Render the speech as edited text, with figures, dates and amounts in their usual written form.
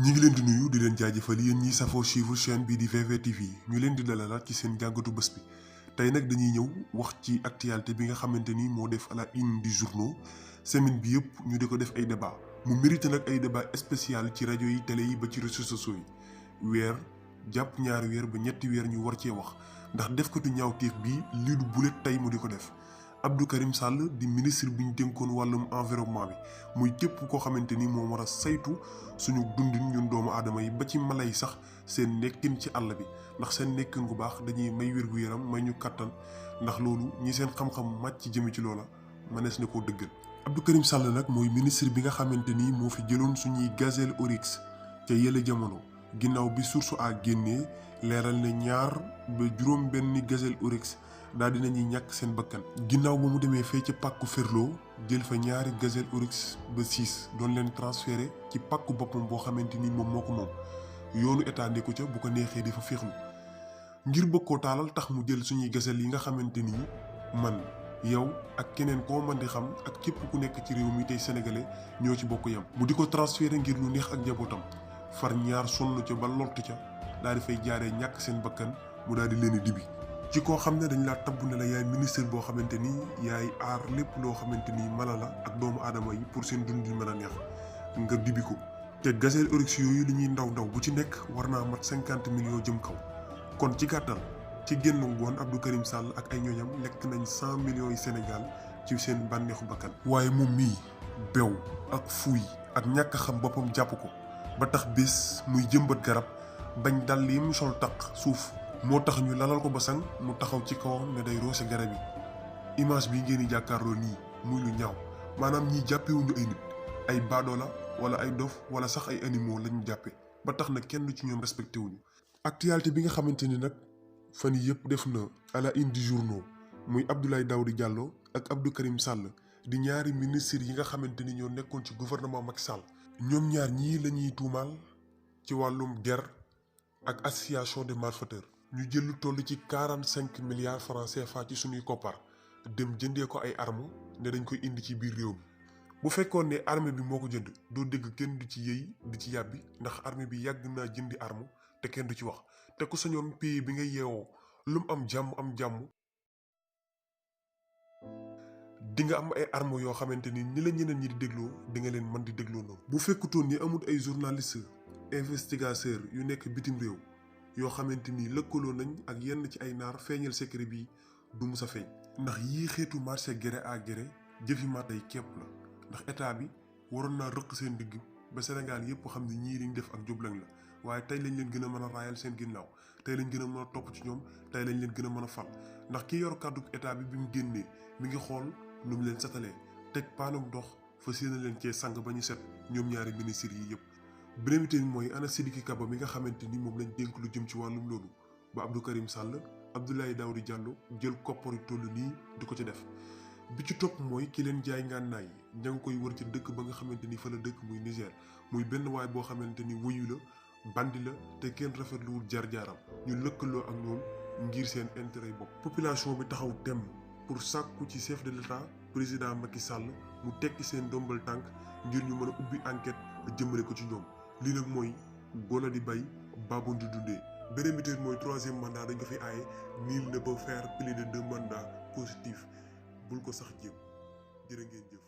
ñi ngi leen di nuyu di leen jaajëfal yéen ñi safoo suivre chaîne bii di VVTV ñu leen di dalalaat ci seen jàngatu bés bi tey nag dañuy ñëw wax ci actualité bi nga xamante ni moo def à la une du journaux semaine bi yëpp ñu di ko def ay débat mu mérite nag ay débat spécial ci rajo yi télé yi ba ci réseaux sociaux yi weer jàpp ñaari weer ba ñetti weer ñu war cee wax ndax def ko tu ñaawteef bi lii du bulet tey mu di ko def Abdou Karim Sall di ministre bi ñu dénkoon wàllum environnement bi muy képp koo xamante ni moo war a saytu suñu dundin ñun doomu aadama yi ba ci mala yi sax seen nekkin ci àll bi ndax seen nekkin gu baax dañuy may wér-gu-yaram may ñu kattan ndax loolu ñi seen xam-xam màcc jëme ci loola mënees na koo dëggal. Abdou Karim Sall nag mooy ministre bi nga xamante ni moo fi jëloon suñuy gazelle oryx ca yële jamono ginnaaw bi Source A génnee leeral ne ñaar ba juróom benn gazelle oryx daal dinañuy ñàkk seen bakkan ginnaaw ba mu demee fee ca pàkku Ferlo jël fa ñaari gazelle oryx ba 6 doon leen transféré ci pàkku boppam boo xamante ni moom moo ko moom yoonu état nekku ca bu ko neexee di fa féexlu ngir bëgg koo taalal tax mu jël suñuy gazelle yi nga xamante ni man yow ak keneen koo mën di xam ak képp ku nekk ci réew mi tey sénégalais ñoo ci bokk yam mu di ko transféré ngir lu neex ak njabootam far ñaar sonn ca ba lott ca daal di fay jaaree ñàkk seen bakkan mu daal di leen dibi ci koo xam ne dañ laa tabb ne la yaay ministre boo xamante ni yaay aar lépp loo xamante ni mala la ak doomu aadama yi pour seen dund mën a neex nga dibi ko te gazelle oryx yooyu li ñuy ndaw bu ci nekk war naa mat 50 millions jëm kaw kon ci gàttal ci génn ngoon Abdou Karim Sall ak ay ñooñam lekk nañ 100 millions yi Sénégal ci seen bànneexu bakkan waaye moom mii bew ak fuuy ak ñàkk xam boppam jàpp ko ba tax bés muy jëmbat garab bañ dal yi mu sol taq suuf moo tax ñu lalal ko ba sang mu taxaw ci kawam ne day roose garab yi image bi ngeen di jàkkaarloo nii muy lu ñaaw maanaam ñiy jàppewuñu ay nit ay baadoo la wala ay dof wala sax ay animaux lañu jàppe ba tax na kenn ci ñoom respecté wuñu actualité bi nga xamante ni nag fan yii yëpp def na à la une du journaux muy Abdoulaye Daouda Diallo ak Abdou Karim Sall di ñaari ministres yi nga xamante ni ñoo nekkoon ci gouvernement Macky Sall ñoom ñaar ñii la ñuy tuumaal ci wàllum guerre ak association de malfaiteurs ñu jël lu toll ci 45 milliards francs CFA ci suñuy koppar dem jëndee ko ay armes ne dañ koy indi ci biir réew mi bu fekkoon ne armée bi moo ko jënd doo dégg kenn du ci yëy di ci yàbbi ndax armée bi yàgg naa jëndi arme te kenn du ci wax te ku sañoon pays bi nga yeewoo lu mu am jàmm di nga am ay armes yoo xamante ni la ñeneen ñi di dégloo di nga leen mën di dégloo noonu. bu fekkutoon ni amul ay journalistes investigateurs yu nekk bitim réew yoo xamante ni lëkkaloo nañ ak yenn ci ay naar feeñal secret bi du mus a feeñ ndax yii xeetu marché gré à gré jëfi mat ay képp la ndax état bi waroon naa rëq seen digg ba Sénégal yëpp xam ne ñii liñ def ak jublañ la waaye tey lañ leen gën a mën a raayal seen ginnaaw tey lañ gën a mën a topp ci ñoom tey lañ leen gën a mën a fal ndax ki yor kàddu état bi mu génnee mi ngi xool nu mu leen setalee teg paanam ndox fas yéene leen cee sang ba ñu set ñoom ñaari ministres yi yëpp. beneen bi mooy ana Sidiki Kaba mi nga xamante ni moom lañ dénk lu jëm ci wàllum loolu ba Abdou Karim Sall Abdoulaye Daouda Diallo jël koppari toll nii di ko ci def bi ci topp mooy ki leen jaay ngànnaay ña ngi koy wër ci dëkk ba nga xamante ni fa la dëkk muy Niger muy benn waay boo xamante ni wëyu la bandi la te kenn rafetluwul jaar-jaaram ñu lëkkaloo ak ñoom ngir seen intérêt bopp. population bi taxaw temm pour sàkku ci chef de l'État président Macky Sall mu tekki seen ndombal tànk ngir ñu mën a ubbi enquête jëmale ko ci ñoom. lii nag mooy golo di bay baabon di dundee beneen bi tamit mooy 3e mandat dañ ko fi aaye nul ne peut faire plus de 2 mandats consécutifs bul ko sax jéem jërë ngeen jëf.